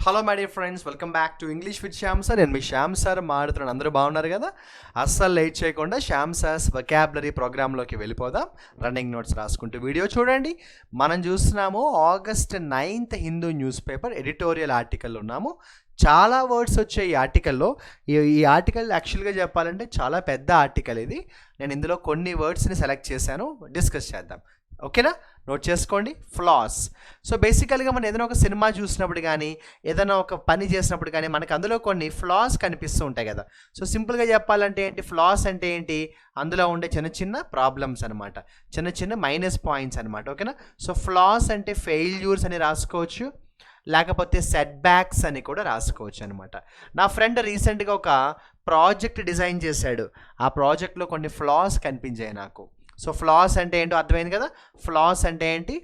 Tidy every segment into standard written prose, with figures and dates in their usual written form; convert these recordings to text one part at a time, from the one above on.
Hello my dear friends, welcome back to English with Shyam sir. నేను మీ Shyam sir మాట్లాడుతున్నాను. అందరూ బాగున్నారు కదా? అస్సలు లేట్ చేయకుండా శ్యామ్ సార్స్ వొకాబులరీ ప్రోగ్రాంలోకి వెళ్ళిపోదాం. రన్నింగ్ నోట్స్ రాసుకుంటూ వీడియో చూడండి. మనం చూస్తున్నాము August 9th Hindu news paper editorial article ఉన్నాము. చాలా వర్డ్స్ వచ్చాయి ఈ ఆర్టికల్లో. ఈ ఆర్టికల్ యాక్చువల్గా చెప్పాలంటే చాలా పెద్ద ఆర్టికల్ ఇది. నేను ఇందులో కొన్ని వర్డ్స్ని సెలెక్ట్ చేశాను, డిస్కస్ చేద్దాం. ఓకేనా? నోట్ చేసుకోండి. ఫ్లాస్. సో బేసికల్గా మనం ఏదైనా ఒక సినిమా చూసినప్పుడు కానీ ఏదైనా ఒక పని చేసినప్పుడు కానీ మనకు అందులో కొన్ని ఫ్లాస్ కనిపిస్తూ ఉంటాయి కదా. సో సింపుల్గా చెప్పాలంటే ఏంటి, ఫ్లాస్ అంటే ఏంటి, అందులో ఉండే చిన్న చిన్న ప్రాబ్లమ్స్ అనమాట, చిన్న చిన్న మైనస్ పాయింట్స్ అనమాట. ఓకేనా? సో ఫ్లాస్ అంటే ఫెయిల్యూర్స్ అని రాసుకోవచ్చు, లేకపోతే సెట్ బ్యాక్స్ అని కూడా రాసుకోవచ్చు అనమాట. నా ఫ్రెండ్ రీసెంట్గా ఒక ప్రాజెక్ట్ డిజైన్ చేశాడు. ఆ ప్రాజెక్ట్లో కొన్ని ఫ్లాస్ కనిపించాయి నాకు. సో ఫ్లాస్ అంటే ఏంటో అర్థమైంది కదా. ఫ్లాస్ అంటే ఏంటి,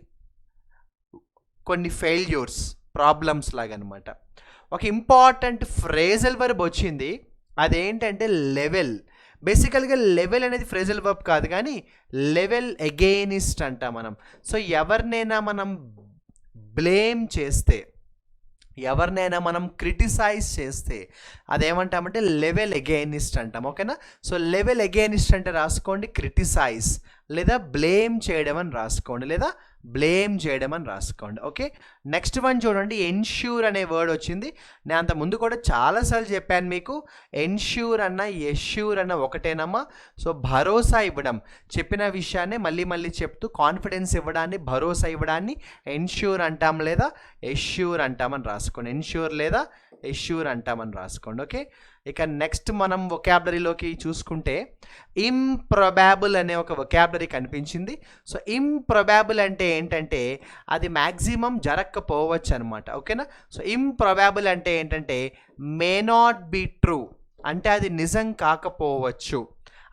కొన్ని ఫెయిల్యూర్స్, ప్రాబ్లమ్స్ లాగా అనమాట. ఒక ఇంపార్టెంట్ ఫ్రేజల్ వర్బ్ వచ్చింది, అదేంటంటే లెవెల్. బేసికల్గా లెవెల్ అనేది ఫ్రేజల్ వర్బ్ కాదు కానీ లెవెల్ అగెయినిస్ట్ అంట మనం. సో ఎవరినైనా మనం బ్లేమ్ చేస్తే, ఎవరినైనా మనం క్రిటిసైజ్ చేస్తే అదేమంటామంటే లెవెల్ అగెయినిస్ట్ అంటాం. ఓకేనా? సో లెవెల్ అగెయినిస్ట్ అంటే రాసుకోండి క్రిటిసైజ్, లేదా బ్లేమ్ చేయడం అని రాసుకోండి, లేదా బ్లేమ్ చేయడం అని రాసుకోండి. ఓకే, నెక్స్ట్ వన్ చూడండి. ఎన్ష్యూర్ అనే వర్డ్ వచ్చింది. నేను అంత ముందు కూడా చాలాసార్లు చెప్పాను మీకు, ఎన్ష్యూర్ అన్న ఎష్యూర్ అన్న ఒకటేనమ్మా. సో భరోసా ఇవ్వడం, చెప్పిన విషయాన్ని మళ్ళీ మళ్ళీ చెప్తూ కాన్ఫిడెన్స్ ఇవ్వడాన్ని, భరోసా ఇవ్వడాన్ని ఎన్ష్యూర్ అంటాం లేదా ఎష్యూర్ అంటామని రాసుకోండి. ఎన్ష్యూర్ లేదా ఎష్యూర్ అంటామని రాసుకోండి. ఓకే, ఇక నెక్స్ట్ మనం వొకాబులరీలోకి చూసుకుంటే ఇంప్రొబాబుల్ అనే ఒక వొకాబులరీ కనిపించింది. సో ఇంప్రొబాబుల్ అంటే ఏంటంటే అది మ్యాక్సిమం జరగకపోవచ్చు అనమాట. ఓకేనా? సో ఇంప్రొబాబుల్ అంటే ఏంటంటే మే నాట్ బీ ట్రూ, అంటే అది నిజం కాకపోవచ్చు,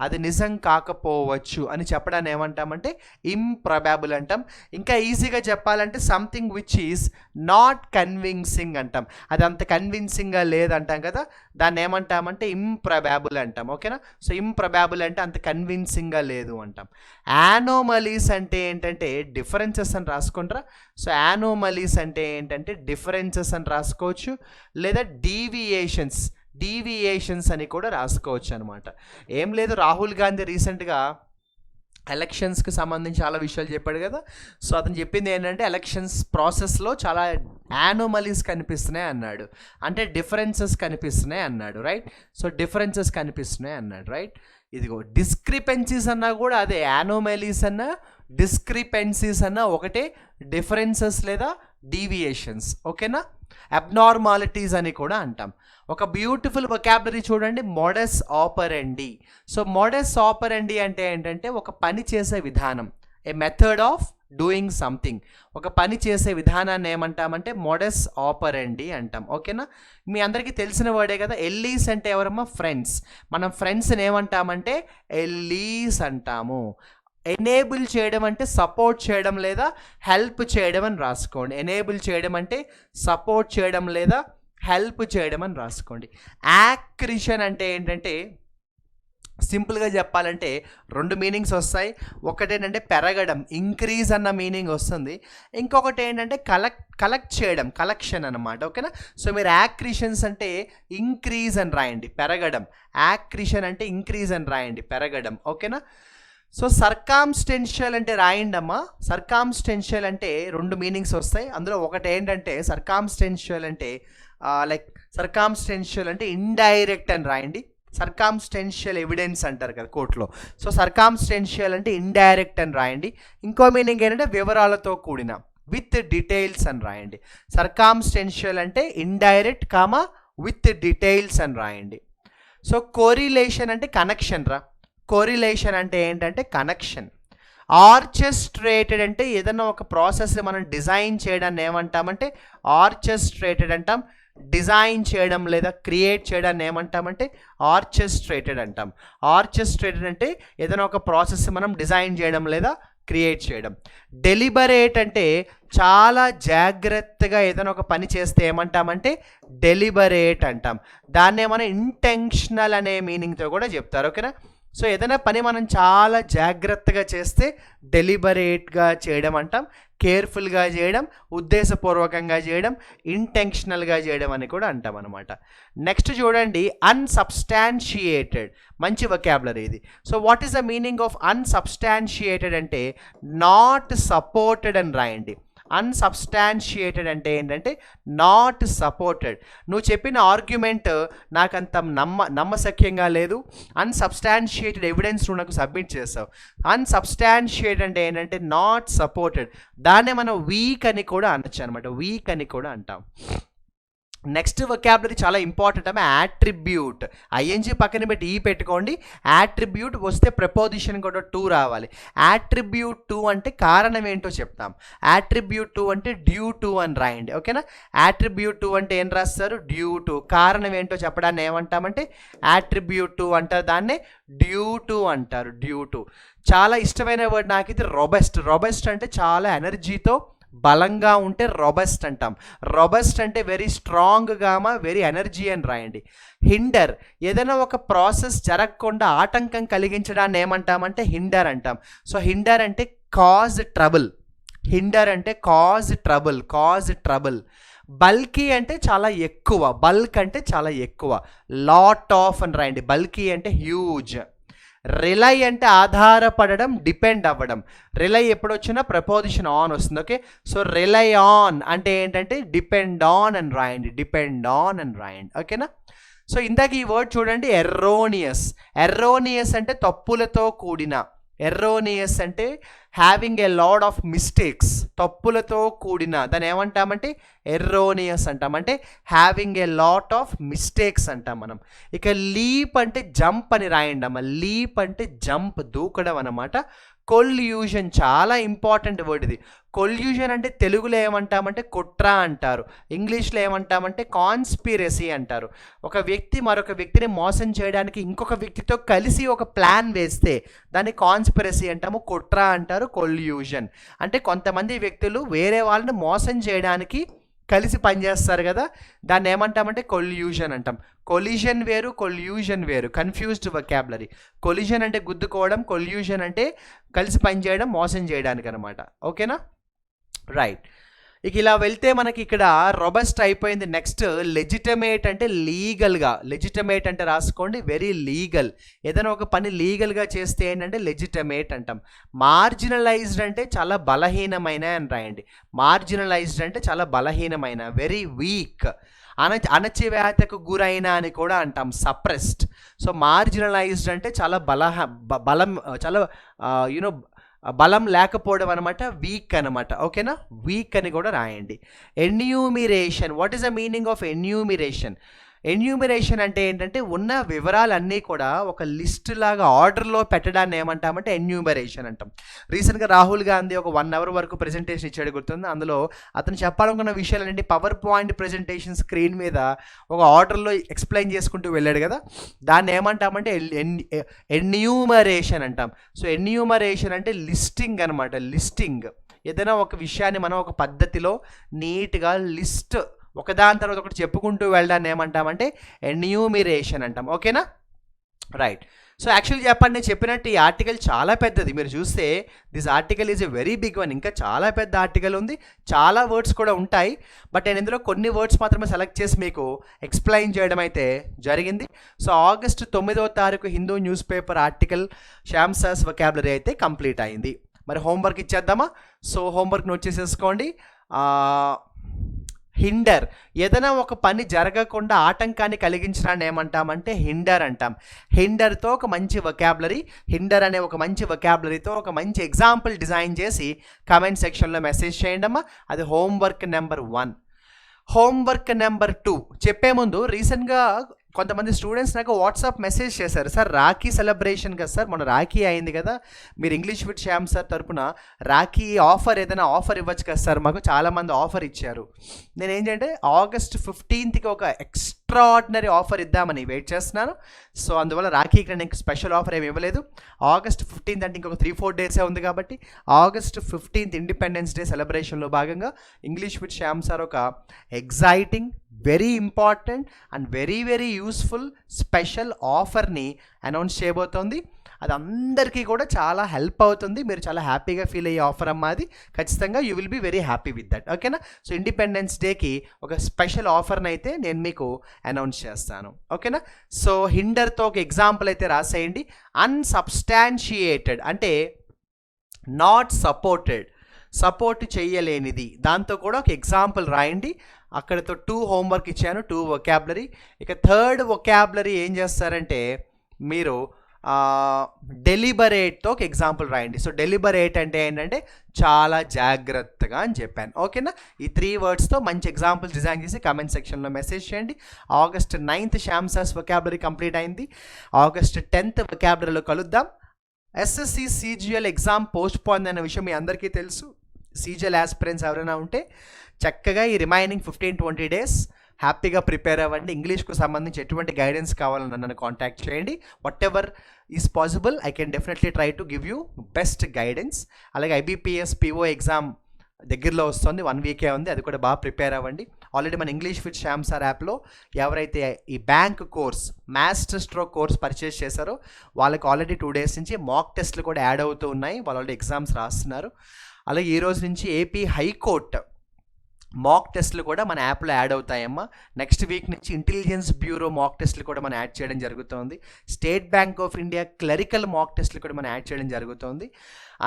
అది నిజం కాకపోవచ్చు అని చెప్పడాన్ని ఏమంటామంటే ఇంప్రొబాబుల్ అంటాం. ఇంకా ఈజీగా చెప్పాలంటే something which is not convincing అంటాం. అది అంత కన్విన్సింగ్గా లేదంటాం కదా, దాన్ని ఏమంటామంటే ఇంప్రొబాబుల్ అంటాం. ఓకేనా? సో ఇంప్రొబాబుల్ అంటే అంత కన్విన్సింగ్గా లేదు అంటాం. యానోమలీస్ అంటే ఏంటంటే డిఫరెన్సెస్ అని రాసుకుంటారా. సో యానోమలీస్ అంటే ఏంటంటే డిఫరెన్సెస్ అని రాసుకోవచ్చు, లేదా డీవియేషన్స్ అని కూడా రాసుకోవచ్చు అనమాట. ఏం లేదు, రాహుల్ గాంధీ రీసెంట్గా ఎలక్షన్స్కి సంబంధించి చాలా విషయాలు చెప్పాడు కదా. సో అతను చెప్పింది ఏంటంటే ఎలక్షన్స్ ప్రాసెస్లో చాలా యానోమలీస్ కనిపిస్తున్నాయి అన్నాడు, అంటే డిఫరెన్సెస్ కనిపిస్తున్నాయి అన్నాడు. రైట్? సో డిఫరెన్సెస్ కనిపిస్తున్నాయి అన్నాడు. రైట్? ఇదిగో డిస్క్రిపెన్సీస్ అన్నా కూడా అదే, యానోమలీస్ అన్నా డిస్క్రిపెన్సీస్ అన్నా ఒకటే, డిఫరెన్సెస్ లేదా డీవియేషన్స్. ఓకేనా? అబ్నార్మాలిటీస్ అని కూడా అంటాం. ఒక బ్యూటిఫుల్ వొకాబులరీ చూడండి, మోడస్ ఆపరెండి. సో మోడస్ ఆపరెండి అంటే ఏంటంటే ఒక పని చేసే విధానం, ఏ మెథడ్ ఆఫ్ డూయింగ్ సంథింగ్. ఒక పని చేసే విధానాన్ని ఏమంటామంటే మోడస్ ఆపరెండి అంటాం. ఓకేనా? మీ అందరికీ తెలిసిన వర్డే కదా. ఎల్లీస్ అంటే ఎవరమ్మా? ఫ్రెండ్స్. మనం ఫ్రెండ్స్ని ఏమంటామంటే ఎల్లీస్ అంటాము. ఎనేబుల్ చేయడం అంటే సపోర్ట్ చేయడం లేదా హెల్ప్ చేయడం అని రాసుకోండి. ఎనేబుల్ చేయడం అంటే సపోర్ట్ చేయడం లేదా హెల్ప్ చేయడం అని రాసుకోండి. యాక్రిషన్ అంటే ఏంటంటే సింపుల్గా చెప్పాలంటే రెండు మీనింగ్స్ వస్తాయి. ఒకటేంటంటే పెరగడం, ఇంక్రీజ్ అన్న మీనింగ్ వస్తుంది. ఇంకొకటి ఏంటంటే కలెక్ట్ చేయడం, కలెక్షన్ అనమాట. ఓకేనా? సో మీరు యాక్రిషన్స్ అంటే ఇంక్రీజ్ అని రాయండి, పెరగడం. యాక్రిషన్ అంటే ఇంక్రీజ్ అని రాయండి, పెరగడం. ఓకేనా? సో సర్కామ్స్టెన్షియల్ అంటే రాయండి అమ్మా. సర్కామ్స్టెన్షియల్ అంటే రెండు మీనింగ్స్ వస్తాయి. అందులో ఒకటి ఏంటంటే సర్కామ్స్టెన్షియల్ అంటే సర్కామ్స్టెన్షియల్ అంటే ఇండైరెక్ట్ అని రాయండి. సర్కామ్స్టెన్షియల్ ఎవిడెన్స్ అంటారు కదా కోర్టులో. సో సర్కామ్స్టెన్షియల్ అంటే ఇండైరెక్ట్ అని రాయండి. ఇంకో మీనింగ్ ఏంటంటే వివరాలతో కూడిన, విత్ డీటెయిల్స్ అని రాయండి. సర్కామ్స్టెన్షియల్ అంటే ఇండైరెక్ట్ కామా విత్ డీటెయిల్స్ అని రాయండి. సో కోరిలేషన్ అంటే కనెక్షన్ రా. కోరిలేషన్ అంటే ఏంటంటే కనెక్షన్. ఆర్కెస్ట్రేటెడ్ అంటే ఏదైనా ఒక ప్రాసెస్ని మనం డిజైన్ చేయడాన్ని ఏమంటామంటే ఆర్కెస్ట్రేటెడ్ అంటాం. డిజైన్ చేయడం లేదా క్రియేట్ చేయడాన్ని ఏమంటామంటే ఆర్కెస్ట్రేటెడ్ అంటాం. ఆర్కెస్ట్రేటెడ్ అంటే ఏదైనా ఒక ప్రాసెస్ మనం డిజైన్ చేయడం లేదా క్రియేట్ చేయడం. డెలిబరేట్ అంటే చాలా జాగ్రత్తగా ఏదైనా ఒక పని చేస్తే ఏమంటామంటే డెలిబరేట్ అంటాం. దాన్నే మనం ఇంటెన్షనల్ అనే మీనింగ్తో కూడా చెప్తారు. ఓకేనా? సో ఏదైనా పని మనం చాలా జాగ్రత్తగా చేస్తే డెలిబరేట్గా చేయడం అంటాం, కేర్ఫుల్గా చేయడం, ఉద్దేశపూర్వకంగా చేయడం, ఇంటెన్షనల్గా చేయడం అని కూడా అంటాం అనమాట. నెక్స్ట్ చూడండి, అన్సబ్స్టాన్షియేటెడ్. మంచి వొకాబులరీ ఇది. So what is the meaning of unsubstantiated అంటే నాట్ సపోర్టెడ్ అని రాయండి. అన్సబ్స్టాన్షియేటెడ్ అంటే ఏంటంటే నాట్ సపోర్టెడ్. నువ్వు చెప్పిన ఆర్గ్యుమెంట్ నాకంత నమ్మశక్యంగా లేదు, అన్సబ్స్టాన్షియేటెడ్ ఎవిడెన్స్ నువ్వు నాకు సబ్మిట్ చేసావు. అన్సబ్స్టాన్షియేటెడ్ అంటే ఏంటంటే నాట్ సపోర్టెడ్. దాన్నే మనం వీక్ అని కూడా అనొచ్చు అనమాట, వీక్ అని కూడా అంటాం. నెక్స్ట్ వొకాబులరీ చాలా ఇంపార్టెంట్ అమ్మ, యాట్రిబ్యూట్. ఐఎన్జీ పక్కన పెట్టి ఈ పెట్టుకోండి. యాట్రిబ్యూట్ వస్తే ప్రపోజిషన్ కూడా టు రావాలి. యాట్రిబ్యూట్ టు అంటే కారణం ఏంటో చెప్తాం. యాట్రిబ్యూట్ టు అంటే డ్యూ టు అని రాయండి, ఓకేనా. యాట్రిబ్యూట్ టు అంటే ఏం రాస్తారు? Due to. కారణం ఏంటో చెప్పడాన్ని ఏమంటామంటే యాట్రిబ్యూట్ టు అంటారు, దాన్నే డ్యూ టు అంటారు. Due to. చాలా ఇష్టమైన వర్డ్ నాకు ఇది రొబెస్ట్. రొబెస్ట్ అంటే చాలా ఎనర్జీతో బలంగా ఉంటే రొబెస్ట్ అంటాం. రొబెస్ట్ అంటే వెరీ స్ట్రాంగ్గా, వెరీ ఎనర్జీ అని రాయండి. హిండర్, ఏదైనా ఒక ప్రాసెస్ జరగకుండా ఆటంకం కలిగించడాన్ని ఏమంటామంటే హిండర్ అంటాం. సో హిండర్ అంటే కాజ్ ట్రబుల్. హిండర్ అంటే cause trouble, cause trouble. Bulky అంటే చాలా ఎక్కువ, బల్క్ అంటే చాలా ఎక్కువ. లాట్ ఆఫ్ అని రాయండి. బల్కీ అంటే హ్యూజ్. రిలై అంటే ఆధారపడడం, డిపెండ్ అవ్వడం. రిలై ఎప్పుడు వచ్చినా ప్రపోజిషన్ ఆన్ వస్తుంది, ఓకే. సో రిలై ఆన్ అంటే ఏంటంటే డిపెండ్ ఆన్ అని రాయండి, డిపెండ్ ఆన్ అని రాయండి, ఓకేనా. సో ఇందాక ఈ వర్డ్ చూడండి, ఎర్రోనియస్. ఎర్రోనియస్ అంటే తప్పులతో కూడిన. ఎర్రోనియస్ అంటే having a lot of mistakes, తప్పులతో కూడిన. దాన్ని ఏమంటామంటే ఎర్రోనియస్ అంటాం, అంటే having a lot of mistakes అంటాం మనం. ఇక లీప్ అంటే జంప్ అని రాయండి అమ్మ. లీప్ అంటే జంప్, దూకడం అన్నమాట. కొల్యూషన్ చాలా ఇంపార్టెంట్ వర్డ్ ఇది. కొల్యూషన్ అంటే తెలుగులో ఏమంటామంటే కుట్ర అంటారు, ఇంగ్లీష్లో ఏమంటామంటే కాన్స్పిరసీ అంటారు. ఒక వ్యక్తి మరొక వ్యక్తిని మోసం చేయడానికి ఇంకొక వ్యక్తితో కలిసి ఒక ప్లాన్ వేస్తే దాన్ని కాన్స్పిరసీ అంటాము, కుట్ర అంటారు, కొల్యూషన్. అంటే కొంతమంది వ్యక్తులు వేరే వాళ్ళని మోసం చేయడానికి కలిసి పనిచేస్తారు కదా, దాన్ని ఏమంటామంటే కొల్యూషన్ అంటాం. కొలిజన్ వేరు, కొల్యూషన్ వేరు, కన్ఫ్యూజ్డ్ వొకాబులరీ. కొలిజన్ అంటే గుద్దుకోవడం, కొల్యూషన్ అంటే కలిసి పనిచేయడం, మోసం చేయడానికి అనమాట, ఓకేనా. రైట్. ఇక ఇలా వెళ్తే మనకి ఇక్కడ రొబస్ట్ అయిపోయింది. నెక్స్ట్ లెజిటమేట్ అంటే లీగల్గా. లెజిటమేట్ అంటే రాసుకోండి, వెరీ లీగల్. ఏదైనా ఒక పని లీగల్గా చేస్తే ఏంటంటే లెజిటమేట్ అంటాం. మార్జినలైజ్డ్ అంటే చాలా బలహీనమైన అని రాయండి. మార్జినలైజ్డ్ అంటే చాలా బలహీనమైన, వెరీ వీక్. అణచివేతకు గురైన అని కూడా అంటాం, సప్రెస్డ్. సో మార్జినలైజ్డ్ అంటే చాలా బలం, చాలా బలం లేకపోవడం అనమాట, వీక్ అనమాట, ఓకేనా. వీక్ అని కూడా రాయండి. Enumeration. What is the meaning of enumeration? Enumeration అంటే ఏంటంటే ఉన్న వివరాలన్నీ కూడా ఒక లిస్ట్ లాగా ఆర్డర్లో పెట్టడాన్ని ఏమంటామంటే ఎన్యూమరేషన్ అంటాం. రీసెంట్గా రాహుల్ గాంధీ ఒక 1 hour వరకు ప్రెజెంటేషన్ ఇచ్చాడు, గుర్తుంది. అందులో అతను చెప్పాలనుకున్న విషయాలన్నీ పవర్ పాయింట్ ప్రెజెంటేషన్ స్క్రీన్ మీద ఒక ఆర్డర్లో ఎక్స్ప్లెయిన్ చేసుకుంటూ వెళ్ళాడు కదా, దాన్ని ఏమంటామంటే ఎన్యూమరేషన్ అంటాం. సో ఎన్యూమరేషన్ అంటే లిస్టింగ్ అనమాట, లిస్టింగ్. ఏదైనా ఒక విషయాన్ని మనం ఒక పద్ధతిలో నీట్గా లిస్ట్ ఒకదాని తర్వాత ఒకటి చెప్పుకుంటూ వెళ్ళడాన్ని ఏమంటామంటే ఎన్యూమిరేషన్ అంటాం, ఓకేనా. రైట్. సో యాక్చువల్లీ చెప్పండి, నేను చెప్పినట్టు ఈ ఆర్టికల్ చాలా పెద్దది. మీరు చూస్తే this article is a very big one. ఇంకా చాలా పెద్ద ఆర్టికల్ ఉంది, చాలా వర్డ్స్ కూడా ఉంటాయి. బట్ నేను ఇందులో కొన్ని వర్డ్స్ మాత్రమే సెలెక్ట్ చేసి మీకు ఎక్స్ప్లెయిన్ చేయడం అయితే జరిగింది. సో August 9వ తారీఖు Hindu news paper article Shyam sir's vocabulary అయితే కంప్లీట్ అయింది. మరి హోంవర్క్ ఇచ్చేద్దామా? సో హోంవర్క్ నోట్ చేసేసుకోండి. హిండర్, ఏదైనా ఒక పని జరగకుండా ఆటంకాన్ని కలిగించడాన్ని ఏమంటామంటే హిండర్ అంటాం. హిండర్తో ఒక మంచి వొకాబులరీ, హిండర్ అనే ఒక మంచి వొకాబులరీతో ఒక మంచి ఎగ్జాంపుల్ డిజైన్ చేసి కామెంట్ సెక్షన్లో మెసేజ్ చేయండి అమ్మా. అది హోంవర్క్ నెంబర్ 1. హోంవర్క్ నెంబర్ 2 చెప్పే ముందు రీసెంట్గా కొంతమంది స్టూడెంట్స్ నాకు వాట్సాప్ మెసేజ్ చేశారు, సార్ రాఖీ సెలబ్రేషన్ కదా సార్, మన రాఖీ అయింది కదా, మీరు ఇంగ్లీష్ విత్ శ్యామ్ సార్ తరపున రాఖీ ఆఫర్ ఏదైనా ఆఫర్ ఇవ్వచ్చు కదా సార్. మాకు చాలామంది ఆఫర్ ఇచ్చారు. నేను ఏంటంటే August 15th ఒక ఎక్స్ట్రాడినరీ ఆఫర్ ఇద్దామని వెయిట్ చేస్తున్నాను. సో అందువల్ల రాఖీకి నేను స్పెషల్ ఆఫర్ ఏమి ఇవ్వలేదు. August 15th అంటే ఇంకొక 3-4 డేసే ఉంది కాబట్టి August 15th ఇండిపెండెన్స్ డే సెలబ్రేషన్లో భాగంగా ఇంగ్లీష్ విత్ శ్యామ్ సార్ ఒక exciting, very important and very useful special ఆఫర్ని అనౌన్స్ చేయబోతోంది. అది అందరికీ కూడా చాలా హెల్ప్ అవుతుంది. మీరు చాలా హ్యాపీగా ఫీల్ అయ్యే ఆఫర్ అమ్మా అది. ఖచ్చితంగా you will be very happy with that. ఓకేనా? సో ఇండిపెండెన్స్ డేకి ఒక స్పెషల్ ఆఫర్ని అయితే నేను మీకు అనౌన్స్ చేస్తాను. ఓకేనా? సో హిండర్తో ఒక ఎగ్జాంపుల్ అయితే రాసేయండి. అన్సబ్స్టాన్షియేటెడ్ అంటే నాట్ సపోర్టెడ్, సపోర్ట్ చేయలేనిది, దాంతో కూడా ఒక ఎగ్జాంపుల్ రాయండి. అక్కడతో 2 హోంవర్క్ ఇచ్చాను, 2 వొకాబులరీ. ఇక థర్డ్ వొకాబులరీ ఏం చేస్తారంటే మీరు డెలిబరేట్తో ఒక ఎగ్జాంపుల్ రాయండి. సో డెలిబరేట్ అంటే ఏంటంటే చాలా జాగ్రత్తగా అని చెప్పాను. ఓకేనా? ఈ 3 వర్డ్స్తో మంచి ఎగ్జాంపుల్స్ డిజైన్ చేసి కామెంట్ సెక్షన్లో మెసేజ్ చేయండి. August 9th Shyam sir's vocabulary complete అయింది. August 10th వొకాబులరీలో కలుద్దాం. SSC CGL exam postpone అనే విషయం మీ అందరికీ తెలుసు. CGL ఆస్పిరెంట్స్ ఎవరైనా ఉంటే చక్కగా ఈ రిమైనింగ్ 15-20 డేస్ హ్యాపీగా ప్రిపేర్ అవ్వండి. ఇంగ్లీష్కు సంబంధించి ఎటువంటి గైడెన్స్ కావాలని నన్ను కాంటాక్ట్ చేయండి. What ever is possible I can definitely try to give you best guidance. అలాగే IBPS PO ఎగ్జామ్ దగ్గరలో వస్తుంది, 1 వీకే ఉంది, అది కూడా బాగా ప్రిపేర్ అవ్వండి. ఆల్రెడీ మన ఇంగ్లీష్ విత్ శ్యామ్ సార్ యాప్లో ఎవరైతే ఈ bank course master stroke course purchase చేశారో వాళ్ళకి ఆల్రెడీ 2 డేస్ నుంచి మాక్ టెస్ట్లు కూడా యాడ్ అవుతూ ఉన్నాయి. వాళ్ళు ఆల్రెడీ ఎగ్జామ్స్ రాస్తున్నారు. అలాగే ఈ రోజు నుంచి AP హైకోర్టు మాక్ టెస్ట్లు కూడా మన యాప్లో యాడ్ అవుతాయమ్మా. నెక్స్ట్ వీక్ నుంచి ఇంటెలిజెన్స్ బ్యూరో మాక్ టెస్ట్లు కూడా మనం యాడ్ చేయడం జరుగుతుంది. State Bank of India clerical mock టెస్ట్లు కూడా మనం యాడ్ చేయడం జరుగుతుంది.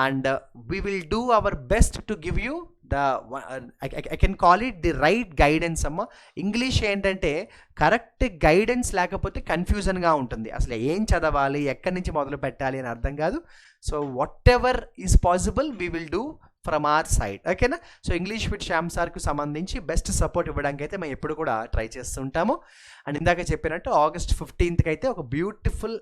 And we will do our best to give you I can call it the right guidance అమ్మ. ఇంగ్లీష్ ఏంటంటే కరెక్ట్ గైడెన్స్ లేకపోతే కన్ఫ్యూజన్గా ఉంటుంది. అసలు ఏం చదవాలి, ఎక్కడి నుంచి మొదలు పెట్టాలి అని అర్థం కాదు. So whatever is possible we will do from our side. ఓకేనా? సో ఇంగ్లీష్ విత్ శ్యామ్ సార్కు సంబంధించి బెస్ట్ సపోర్ట్ ఇవ్వడానికి అయితే మేము ఎప్పుడు కూడా ట్రై చేస్తుంటాము. అండ్ ఇందాక చెప్పినట్టు August 15th అయితే ఒక బ్యూటిఫుల్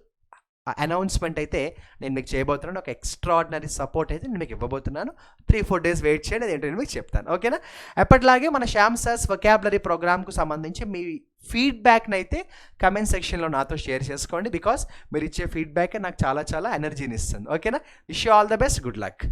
అనౌన్స్మెంట్ అయితే నేను మీకు చేయబోతున్నాను. ఒక ఎక్స్ట్రాడినరీ సపోర్ట్ అయితే నేను మీకు ఇవ్వబోతున్నాను. 3-4 డేస్ వెయిట్ చేయండి, అదేంటో నేను మీకు చెప్తాను. ఓకేనా? ఎప్పటిలాగే మన శ్యామ్ సార్స్ వొకాబులరీ ప్రోగ్రామ్కు సంబంధించి మీ ఫీడ్బ్యాక్ని అయితే కమెంట్ సెక్షన్లో నాతో షేర్ చేసుకోండి. బికాస్ మీరు ఇచ్చే ఫీడ్బ్యాక్ నాకు చాలా చాలా ఎనర్జీని ఇస్తుంది. ఓకేనా? Wish you all the best. Good luck.